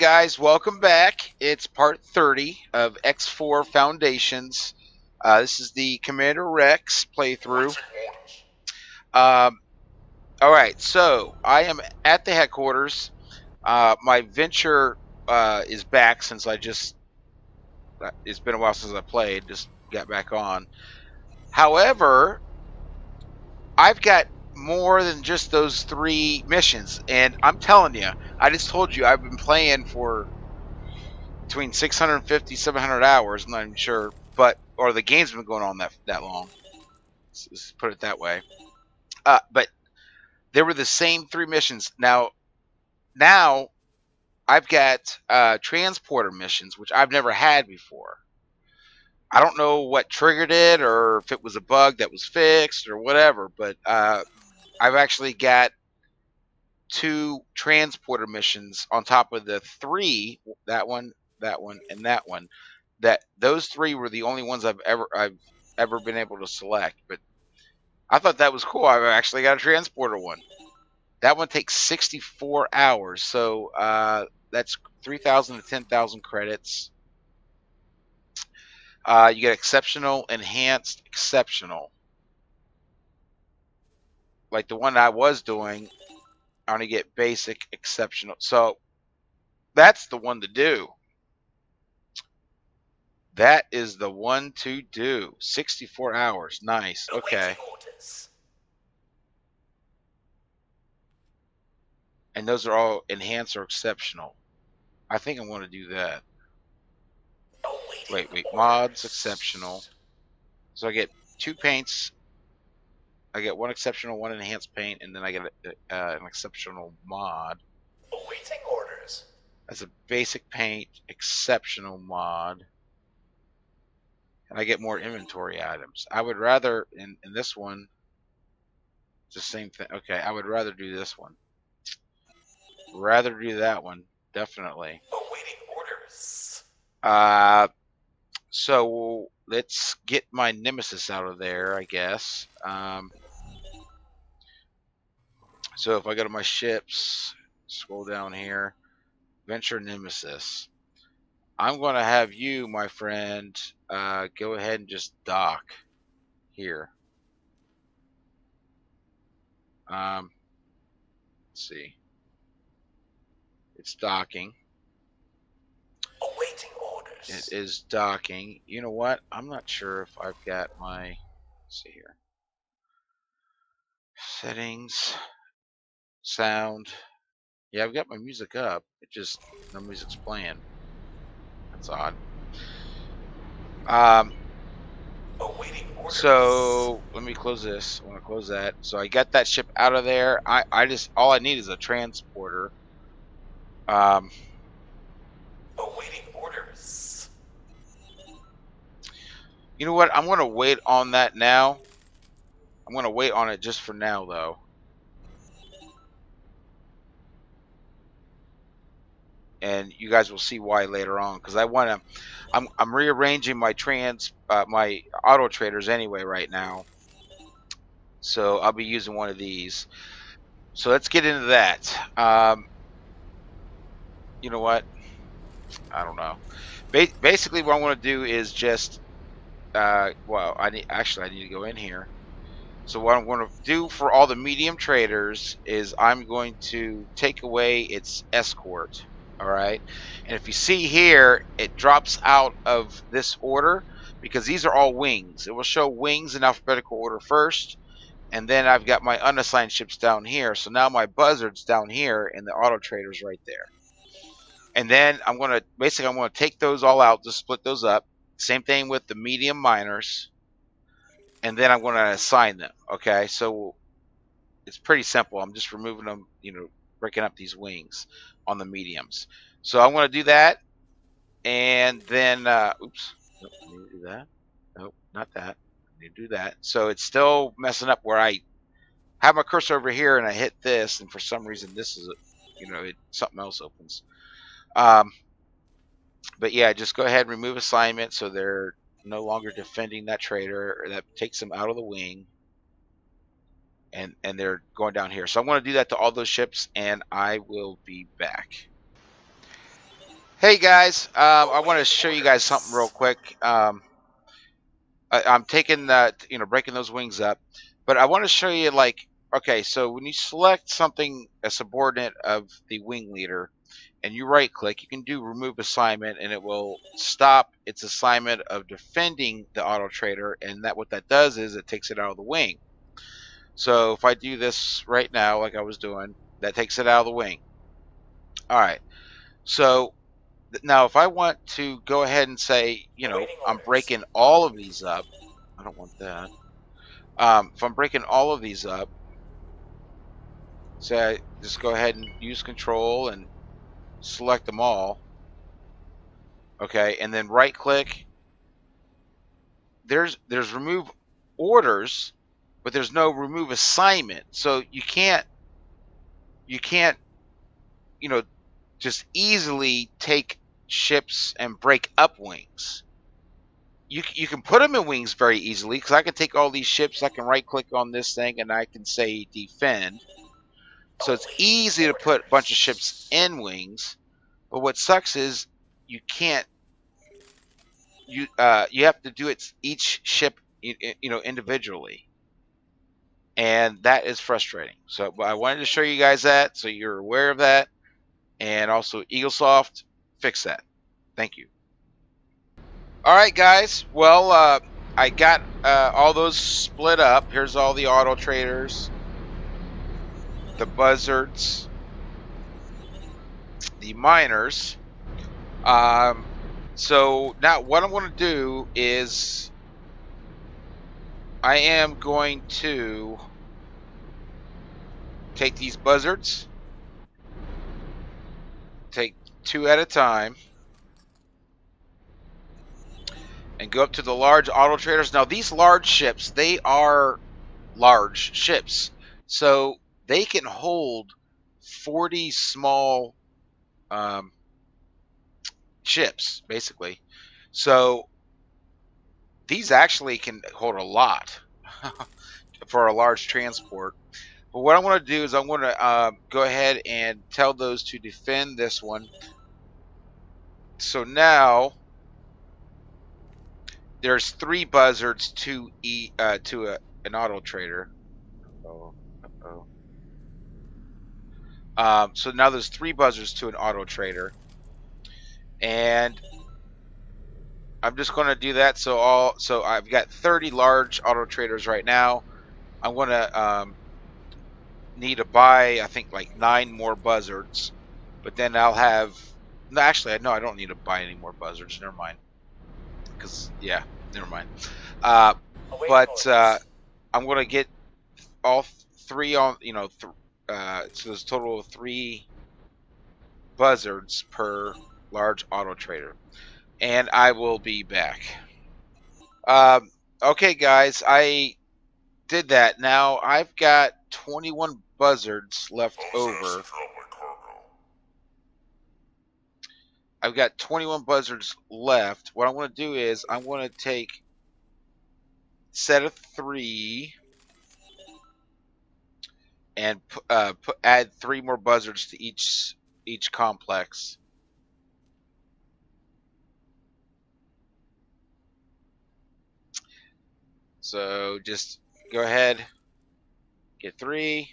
guys, welcome back. It's part 30 of X4 Foundations. This is the Commander Rex playthrough. All right, so I am at the headquarters. My venture is back since it's been a while since I played, just got back on. However, I've got more than just those 3 missions, and I'm telling you, I just told you I've been playing for between 650 700 hours. I'm not even sure, or the game's been going on that long. Let's put it that way. But there were the same 3 missions. Now I've got transporter missions, which I've never had before. I don't know what triggered it, or if it was a bug that was fixed, or whatever. But I've actually got 2 transporter missions on top of the 3. That one, and that one. Those 3 were the only ones I've ever been able to select. But I thought that was cool. I've actually got a transporter one. That one takes 64 hours, so that's 3,000 to 10,000 credits. You get exceptional, enhanced, exceptional. Like the one I was doing, I only get basic, exceptional. So that's the one to do. That is the one to do. 64 hours. Nice. Okay. And those are all enhanced or exceptional. I think I'm going to do that. Wait. Mods, exceptional. So I get 2 paints. I get 1 exceptional, 1 enhanced paint, and then I get an exceptional mod. Awaiting orders. That's a basic paint, exceptional mod. And I get more inventory items. I would rather, in this one, it's the same thing. Okay, I would rather do this one. Rather do that one, definitely. Awaiting orders. So let's get my Nemesis out of there, I guess. So if I go to my ships, scroll down here, Venture Nemesis. I'm going to have you, my friend, go ahead and just dock here. Let's see. It's docking. Awaiting orders. It is docking. You know what? I'm not sure if I've got my, let's see here. Settings, sound. Yeah, I've got my music up. It just, no music's playing. That's odd. Awaiting orders. So let me close this. I want to close that. So I got that ship out of there. I just, all I need is a transporter. Awaiting orders. You know what? I'm going to wait on that now. I'm going to wait on it just for now, though. And you guys will see why later on, because I want to. I'm rearranging my my auto traders anyway right now. So I'll be using one of these. So let's get into that. You know what? I don't know. Basically, what I want to do is just. Well, I need to go in here. So what I'm going to do for all the medium traders is I'm going to take away its escort. All right, and if you see here, it drops out of this order because these are all wings. It will show wings in alphabetical order first, and then I've got my unassigned ships down here. So now my buzzards down here and the auto traders right there. And then I'm going to take those all out, just split those up. Same thing with the medium miners. And then I'm going to assign them. Okay, so it's pretty simple. I'm just removing them, breaking up these wings on the mediums. So I'm going to do that. And then, oops, nope, I need to do that. Nope, not that. I need to do that. So it's still messing up where I have my cursor over here and I hit this, and for some reason this is, something else opens. But yeah, just go ahead and remove assignment so they're no longer defending that trader, or that takes them out of the wing. And they're going down here. So I'm going to do that to all those ships, and I will be back. Hey guys, I want to show you guys something real quick. I'm taking that, breaking those wings up, but I want to show you like, okay, so when you select something, a subordinate of the wing leader, and you right click, you can do remove assignment, and it will stop its assignment of defending the auto trader, and that what that does is it takes it out of the wing. So if I do this right now, like I was doing, that takes it out of the wing. All right. So now if I want to go ahead and say, I'm breaking all of these up, I don't want that. If I'm breaking all of these up, say I just go ahead and use control and select them all. Okay, and then right click. There's remove orders, but there's no remove assignment. So you can't just easily take ships and break up wings. You can put them in wings very easily, because I can take all these ships, I can right click on this thing, and I can say defend. So it's easy to put a bunch of ships in wings, but what sucks is you can't. You have to do it each ship individually, and that is frustrating. So I wanted to show you guys that so you're aware of that, and also Eaglesoft, fix that. Thank you. All right, guys. Well, I got all those split up. Here's all the auto traders, the buzzards, the miners. So now what I'm going to do is I am going to take these buzzards, take 2 at a time, and go up to the large auto traders. Now these large ships, they are large ships, so they can hold 40 small ships, basically. So these actually can hold a lot for a large transport. But what I'm going to do is I'm going to go ahead and tell those to defend this one. So now there's 3 buzzards to an auto trader. So now there's 3 buzzards to an auto trader, and I'm just going to do that. So I've got 30 large auto traders right now. I'm going to need to buy, I think, like 9 more buzzards, but then I'll have. No, actually, no, I don't need to buy any more buzzards. Never mind. Because never mind. But I'm going to get all 3 on. So there's a total of 3 buzzards per large auto trader, and I will be back. Okay, guys, I did that. Now I've got 21 buzzards left over. I've got 21 buzzards left. What I'm going to do is I'm going to take set of 3 and add 3 more buzzards to each complex. So just go ahead, get 3,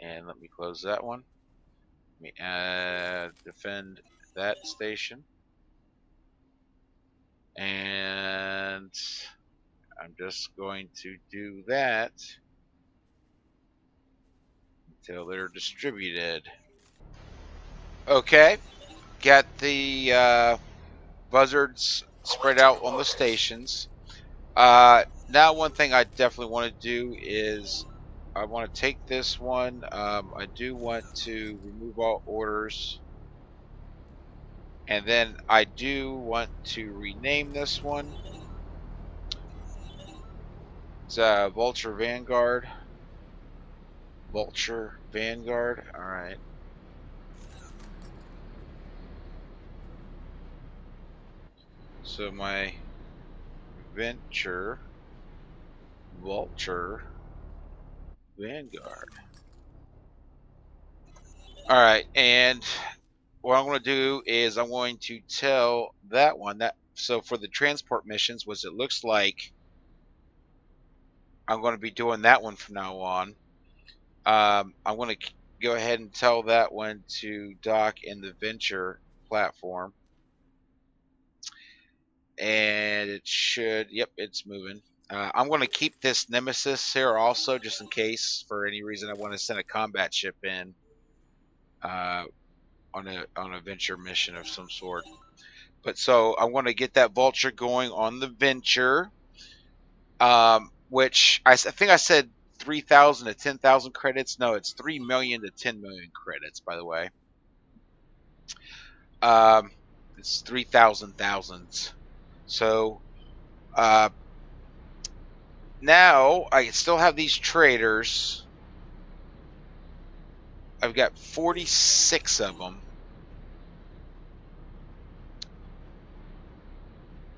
and let me close that one. Let me defend that station, and I'm just going to do that until they're distributed. Okay, got the buzzards spread out on the stations. Now one thing I definitely want to do is I want to take this one. I do want to remove all orders, and then I do want to rename this one. It's Vulture Vanguard. Vulture Vanguard. All right. So my Vulture Vanguard. All right, and what I'm going to do is I'm going to tell that one that, so for the transport missions, was it looks like I'm going to be doing that one from now on. I'm going to go ahead and tell that one to dock in the Venture platform. And it should, yep, it's moving. I'm going to keep this Nemesis here also, just in case for any reason I want to send a combat ship in on a Venture mission of some sort. But so I want to get that Vulture going on the Venture, which I think I said 3,000 to 10,000 credits. No, it's 3 million to 10 million credits, by the way. It's 3,000 thousands. So now I still have these traders. I've got 46 of them.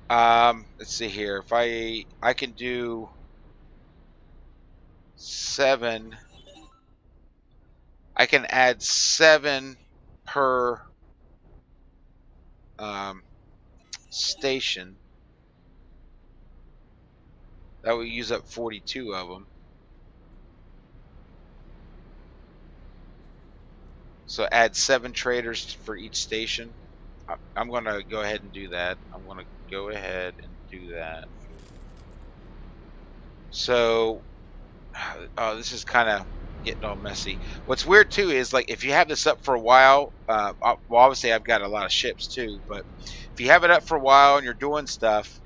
Let's see here. If I can do 7, I can add 7 per station. That would use up 42 of them. So add 7 traders for each station. I'm going to go ahead and do that. I'm going to go ahead and do that. So, oh, this is kind of getting all messy. What's weird too is, like, if you have this up for a while, well, obviously I've got a lot of ships too, but if you have it up for a while and you're doing stuff,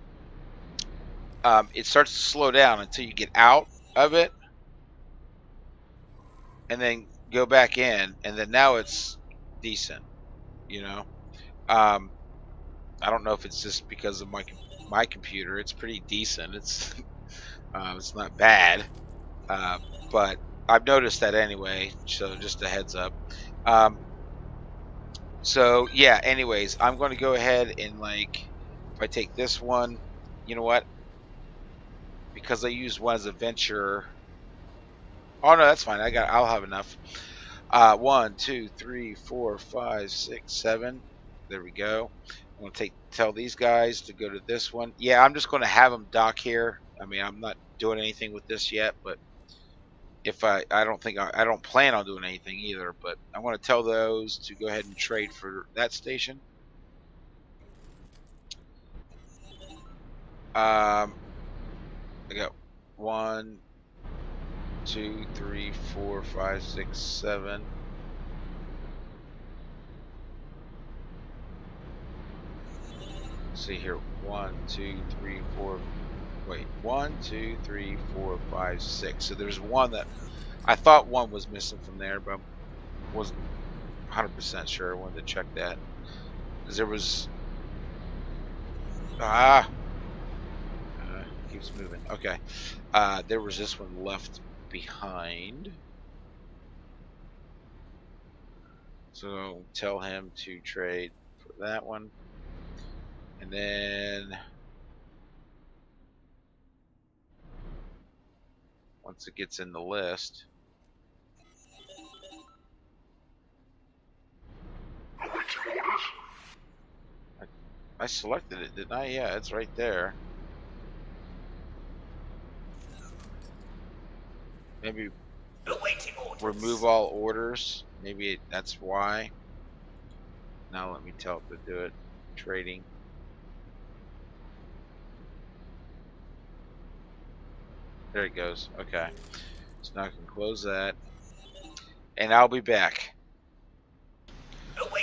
it starts to slow down until you get out of it and then go back in, and then now it's decent, you know. I don't know if it's just because of my computer. It's pretty decent. It's it's not bad, but I've noticed that anyway. So just a heads up. So yeah. Anyways, I'm going to go ahead and, like, if I take this one, you know what? Because I used one as a Venture. Oh no, that's fine. I'll have enough. 1, 2, 3, 4, 5, 6, 7. There we go. I'm going to tell these guys to go to this one. Yeah, I'm just going to have them dock here. I mean, I'm not doing anything with this yet, but if I don't plan on doing anything either, but I want to tell those to go ahead and trade for that station. I got 1, 2, 3, 4, 5, 6, 7. Let's see here. 1, 2, 3, 4. Wait, 1, 2, 3, 4, 5, 6. So there's one that I thought one was missing from there, but I wasn't 100% sure. I wanted to check that because there was keeps moving. Okay, there was this one left behind, so tell him to trade for that one, and then once it gets in the list. I selected it, didn't I? Yeah, it's right there. Maybe remove all orders. Maybe that's why. Now let me tell it to do it. Trading. There it goes. Okay. So now I can close that. And I'll be back.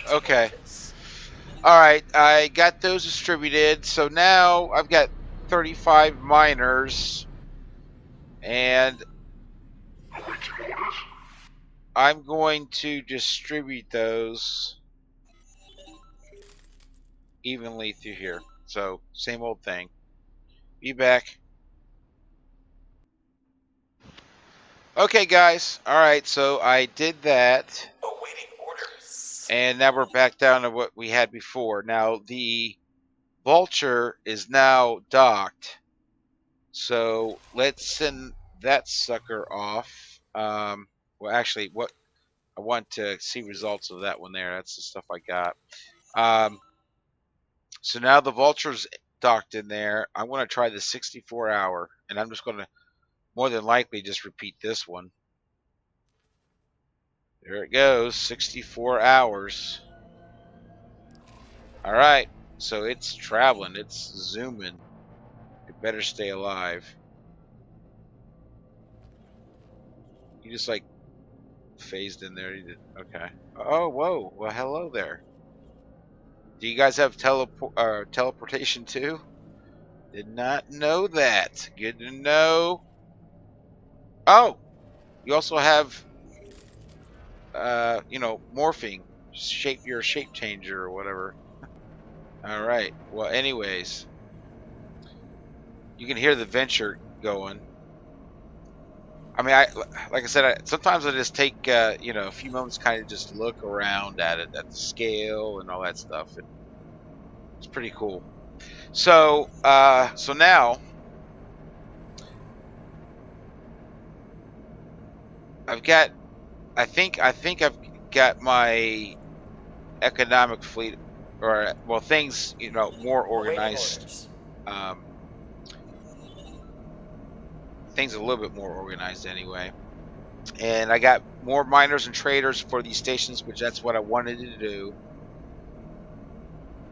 Okay. Alright, I got those distributed. So now I've got 35 miners. And I'm going to distribute those evenly through here. So, same old thing. Be back. Okay, guys. Alright, so I did that. Awaiting orders. And now we're back down to what we had before. Now, the Vulture is now docked. So, let's send that sucker off. Well, actually, what I want to see results of that one there. That's the stuff I got. So now the Vulture's docked in there. I'm going to try the 64 hour, and I'm just going to more than likely just repeat this one. There it goes, 64 hours. All right, so it's traveling, it's zooming. It better stay alive. You just like phased in there. You did okay. Oh, whoa. Well, hello there. Do you guys have teleportation too? Did not know that. Good to know. Oh, you also have, you know, morphing. Your shape changer or whatever. All right. Well, anyways, you can hear the Venture going. I mean, like I said, sometimes I just take you know, a few moments, kind of just look around at it, at the scale and all that stuff, and it's pretty cool. So, so now I've got, I think I've got my economic fleet, or well, things, you know, more organized. Things a little bit more organized anyway. And I got more miners and traders for these stations, which that's what I wanted to do.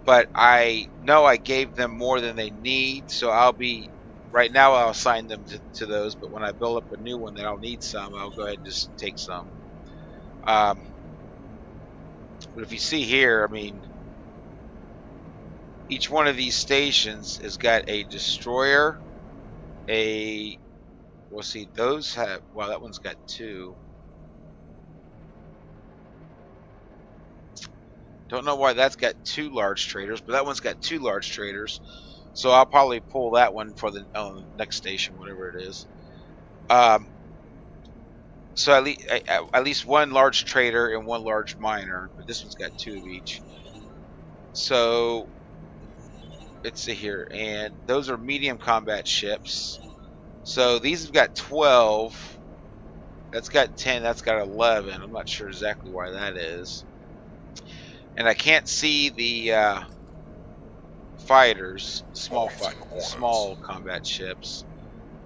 But I know I gave them more than they need, so right now I'll assign them to those, but when I build up a new one that I'll need some, I'll go ahead and just take some. But if you see here, I mean, each one of these stations has got a destroyer, we'll see, those have, well, that one's got 2. Don't know why that's got 2 large traders, but that one's got 2 large traders. So I'll probably pull that one for the next station, whatever it is. So at least 1 large trader and 1 large miner, but this one's got 2 of each. So let's see here, and those are medium combat ships. So these have got 12. That's got 10. That's got 11. I'm not sure exactly why that is. And I can't see the fighters, small combat ships,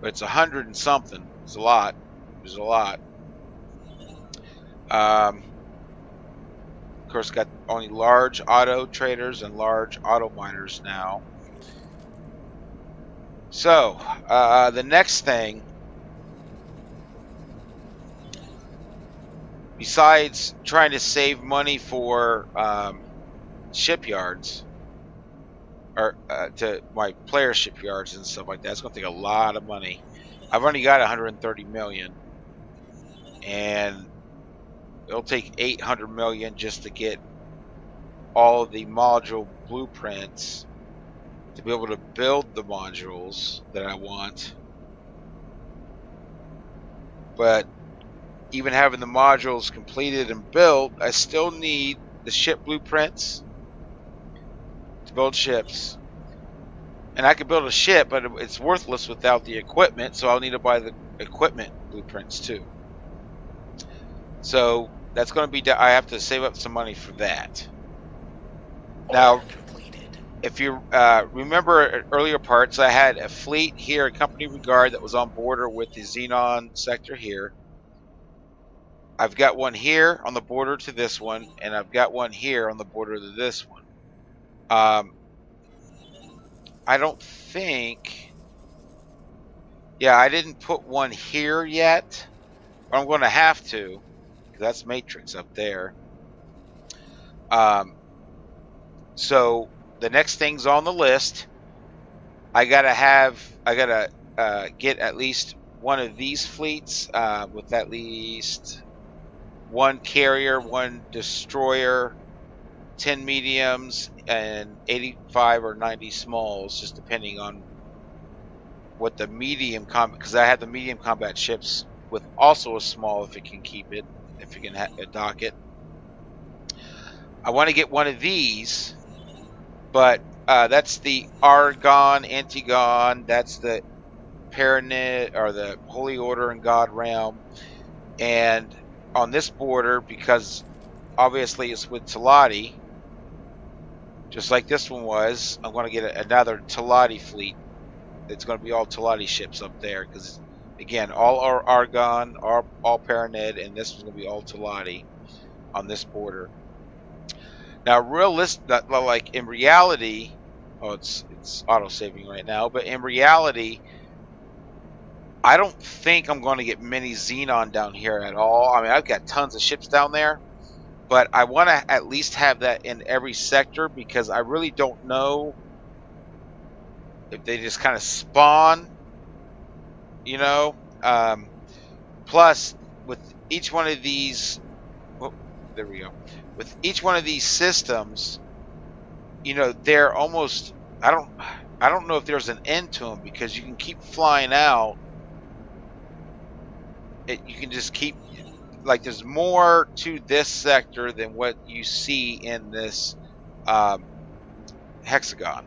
but it's 100 and something. It's a lot. There's a lot. Of course, got only large auto traders and large auto miners now. So the next thing, besides trying to save money for shipyards, or to my player shipyards and stuff like that, it's going to take a lot of money. I've only got 130 million, and it'll take 800 million just to get all of the module blueprints to be able to build the modules that I want. But even having the modules completed and built, I still need the ship blueprints to build ships. And I could build a ship, but it's worthless without the equipment, so I'll need to buy the equipment blueprints too. So that's going to be, I have to save up some money for that. Now, if you remember earlier parts, I had a fleet here, a company regard, that was on border with the Xenon sector here. I've got one here on the border to this one, and I've got one here on the border to this one. I don't think, yeah, I didn't put one here yet, but I'm going to have to, because that's Matrix up there. So the next thing's on the list. I gotta get at least one of these fleets with at least 1 carrier, 1 destroyer, 10 mediums, and 85 or 90 smalls, just depending on what the medium combat, because I have the medium combat ships with also a small, if it can keep it, if you can dock it. I want to get one of these, but that's the Argon, Antigon, that's the Paranit, or the Holy Order and God Realm, and on this border, because obviously it's with Talati, just like this one was, I'm going to get another Talati fleet. It's going to be all Talati ships up there, because again, all are Argon, all Paranid, and this one's going to be all Talati on this border. Now, like in reality, oh, it's auto saving right now, but in reality, I don't think I'm going to get many Xenon down here at all. I mean, I've got tons of ships down there, but I want to at least have that in every sector, because I really don't know if they just kind of spawn, you know. Plus, with each one of these, oh, there we go. With each one of these systems, you know, they're almost, I don't know if there's an end to them, because you can keep flying out. You can just keep, like, there's more to this sector than what you see in this hexagon.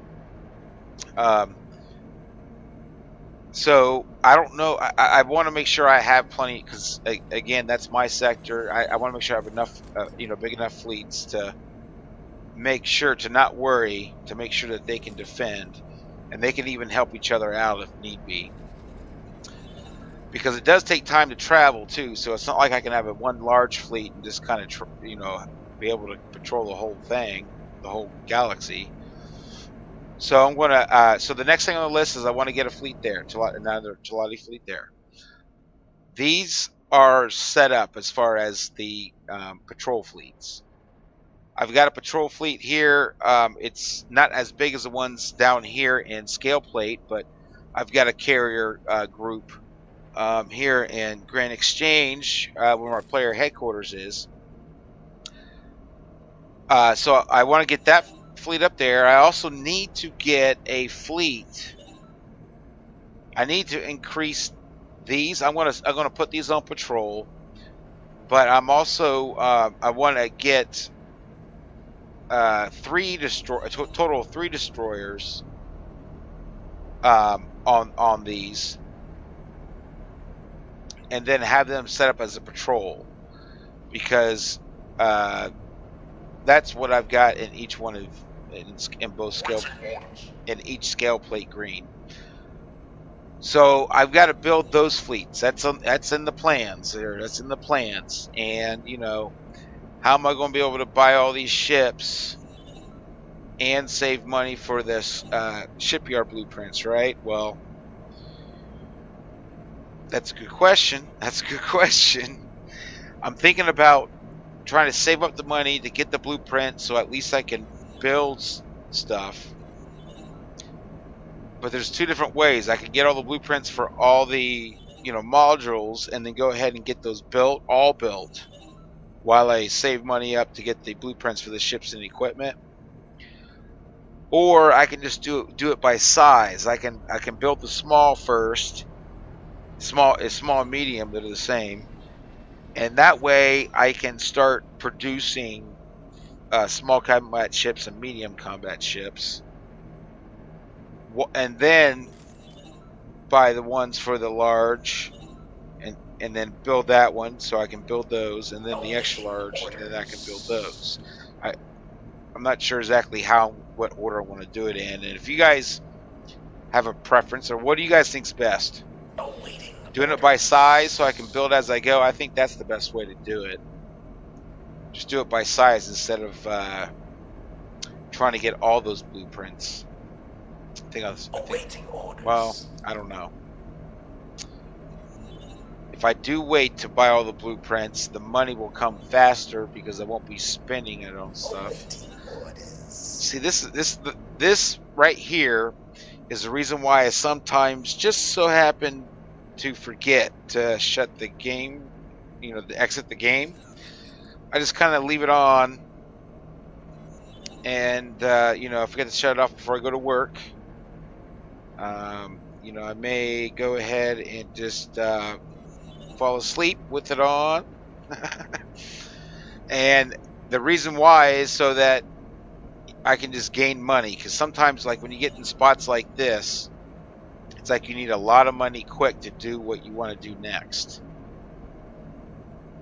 So I don't know. I want to make sure I have plenty, because again, that's my sector. I want to make sure I have enough, you know, big enough fleets to make sure to not worry, to make sure that they can defend, and they can even help each other out if need be. Because it does take time to travel too, so it's not like I can have one large fleet and just kind of, you know, be able to patrol the whole thing, the whole galaxy. So I'm gonna. So the next thing on the list is I want to get a fleet there, another Talati fleet there. These are set up as far as the patrol fleets. I've got a patrol fleet here. It's not as big as the ones down here in Scale Plate, but I've got a carrier group here in Grand Exchange, where our player headquarters is. So I want to get that fleet up there. I also need to get a fleet. I need to increase these. I'm gonna put these on patrol, but I'm also I want to get total of 3 destroyers on these, and then have them set up as a patrol, because that's what I've got in each one of in both scale, in each Scale Plate green. So I've got to build those fleets. That's in the plans there. That's in the plans. And you know, how am I going to be able to buy all these ships and save money for this shipyard blueprints, right? Well, that's a good question. That's a good question. I'm thinking about trying to save up the money to get the blueprint, so at least I can build stuff. But there's 2 different ways. I can get all the blueprints for all the, you know, modules, and then go ahead and get those all built, while I save money up to get the blueprints for the ships and equipment. Or I can just do it by size. I can build the small first, small, medium, that are the same, and that way I can start producing small combat ships and medium combat ships, and then buy the ones for the large, and then build that one, so I can build those, and then the extra large, and then I can build those. I'm not sure exactly what order I want to do it in, and if you guys have a preference, or what do you guys think's best? Doing it by size so I can build as I go, I think that's the best way to do it. Just do it by size instead of trying to get all those blueprints. Well, I don't know. If I do wait to buy all the blueprints, the money will come faster, because I won't be spending it on stuff. See, this right here is the reason why I sometimes just so happen to forget to shut the game, you know, to exit the game. I just kind of leave it on, and you know, I forget to shut it off before I go to work. You know, I may go ahead and just fall asleep with it on. And the reason why is so that I can just gain money, because sometimes, like, when you get in spots like this, it's like you need a lot of money quick to do what you want to do next.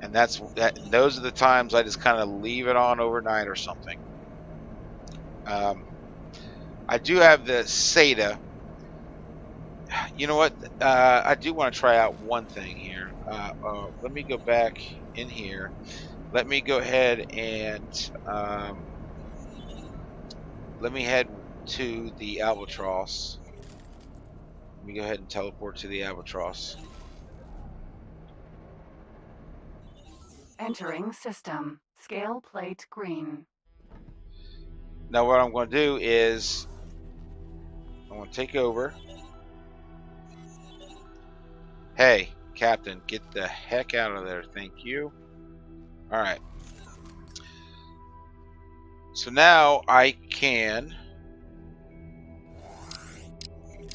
and those are the times I just kind of leave it on overnight or something. I do have the SATA. You know what? I do want to try out one thing here. Let me go back in here. Let me go ahead and let me head to the Albatross. Let me go ahead and teleport to the Albatross. Entering system. Scale plate green. Now what I'm going to do is I'm going to take over. Hey, Captain, get the heck out of there. Thank you. All right. So now I can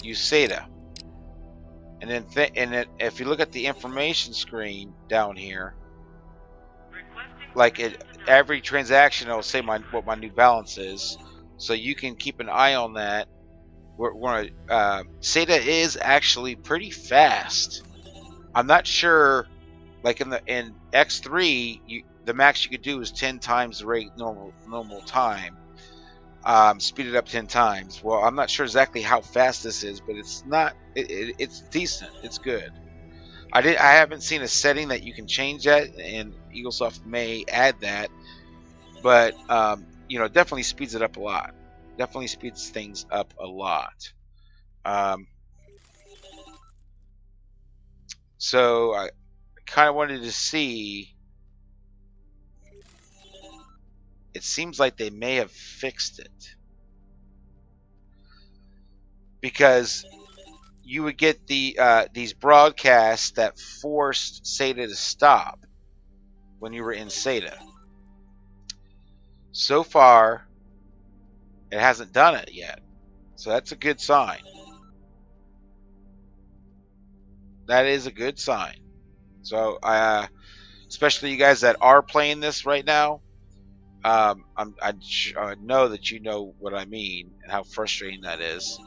use SATA. And then if you look at the information screen down here, like every transaction, it'll say what my new balance is, so you can keep an eye on that. SATA is actually pretty fast. I'm not sure, like in X3, the max you could do is 10 times the rate normal time. Speed it up 10 times. Well, I'm not sure exactly how fast this is, but it's not. It's decent. It's good. I haven't seen a setting that you can change that, and Eaglesoft may add that. But definitely speeds it up a lot. Definitely speeds things up a lot. So I kind of wanted to see. It seems like they may have fixed it, because you would get these broadcasts that forced SATA to stop when you were in SATA. So far, it hasn't done it yet, so that's a good sign. That is a good sign. So, especially you guys that are playing this right now, I know that you know what I mean and how frustrating that is.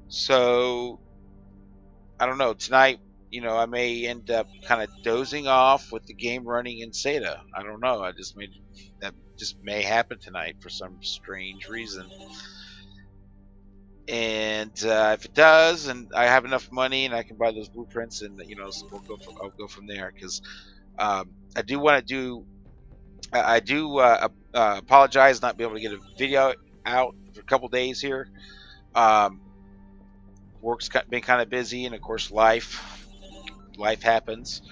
So, I don't know. Tonight, I may end up kind of dozing off with the game running in SATA. I don't know. That just may happen tonight for some strange reason. And if it does, and I have enough money and I can buy those blueprints, and so I'll go from there, because I do want to do. I do apologize not being able to get a video out for a couple days here. Work's been kind of busy, and of course life happens.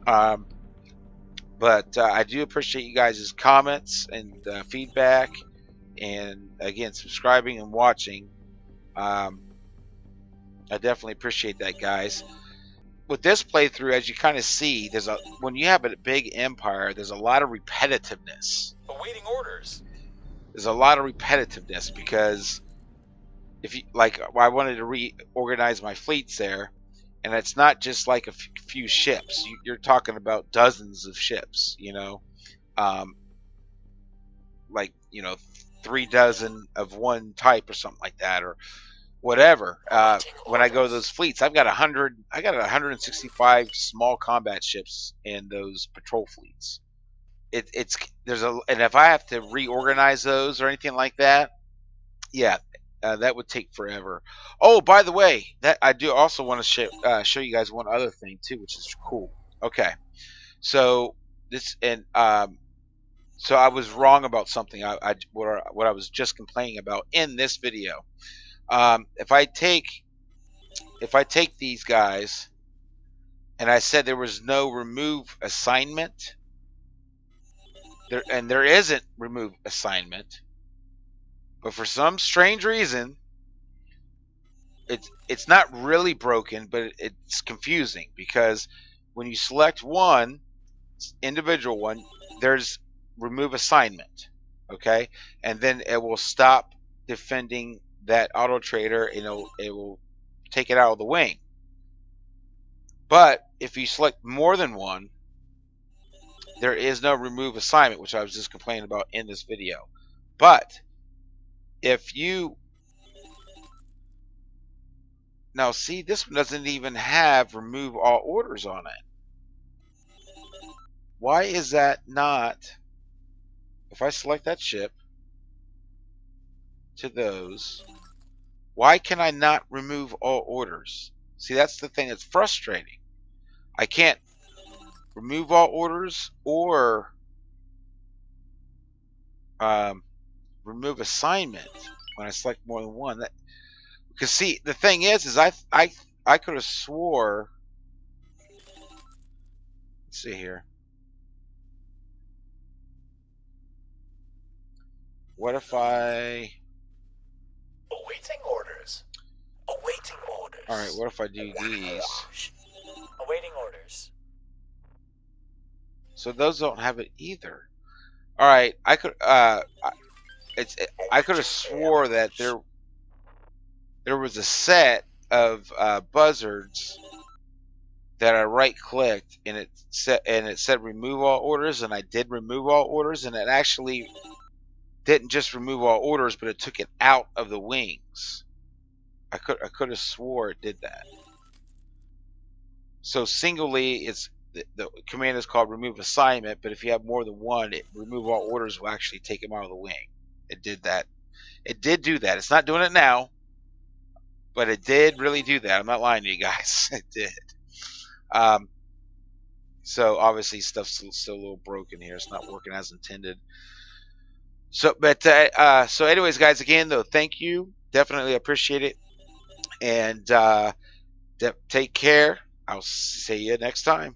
But I do appreciate you guys' comments and feedback, and again, subscribing and watching. I definitely appreciate that, guys. With this playthrough, as you kind of see, when you have a big empire, there's a lot of repetitiveness. Awaiting orders. There's a lot of repetitiveness, because I wanted to reorganize my fleets there, and it's not just like a few ships. You're talking about dozens of ships. 3 dozen of one type or something like that, or whatever. When I go to those fleets, I got 165 small combat ships in those patrol fleets. And if I have to reorganize those or anything like that, yeah, that would take forever. Oh, by the way, that I do also want to show you guys one other thing too, which is cool. Okay, so so I was wrong about something. What I was just complaining about in this video. If I take these guys, and I said there was no remove assignment, there isn't remove assignment, but for some strange reason, it's not really broken, but it's confusing, because when you select one individual one, there's remove assignment, okay, and then it will stop defending that auto trader, and it will take it out of the wing. But if you select more than one, there is no remove assignment, which I was just complaining about in this video. But if you now see, this one doesn't even have remove all orders on it. Why is that not? If I select that ship to those, why can I not remove all orders? See, that's the thing that's frustrating. I can't remove all orders or remove assignment when I select more than one. Because see, the thing is I could have swore. Let's see here. What if I? Awaiting orders. Awaiting orders. All right. What if I do these? Awaiting orders. So those don't have it either. All right. I could. I could have swore that there was a set of buzzards that I right-clicked and it said remove all orders, and I did remove all orders, and it actually didn't just remove all orders, but it took it out of the wings. I could have swore it did that. So singly, it's the command is called remove assignment, but if you have more than one, remove all orders will actually take them out of the wing. It did that. It did do that. It's not doing it now, but it did really do that. I'm not lying to you guys. It did. So obviously stuff's still a little broken here. It's not working as intended. So, but so anyways, guys, again though, thank you. Definitely appreciate it, and take care. I'll see you next time.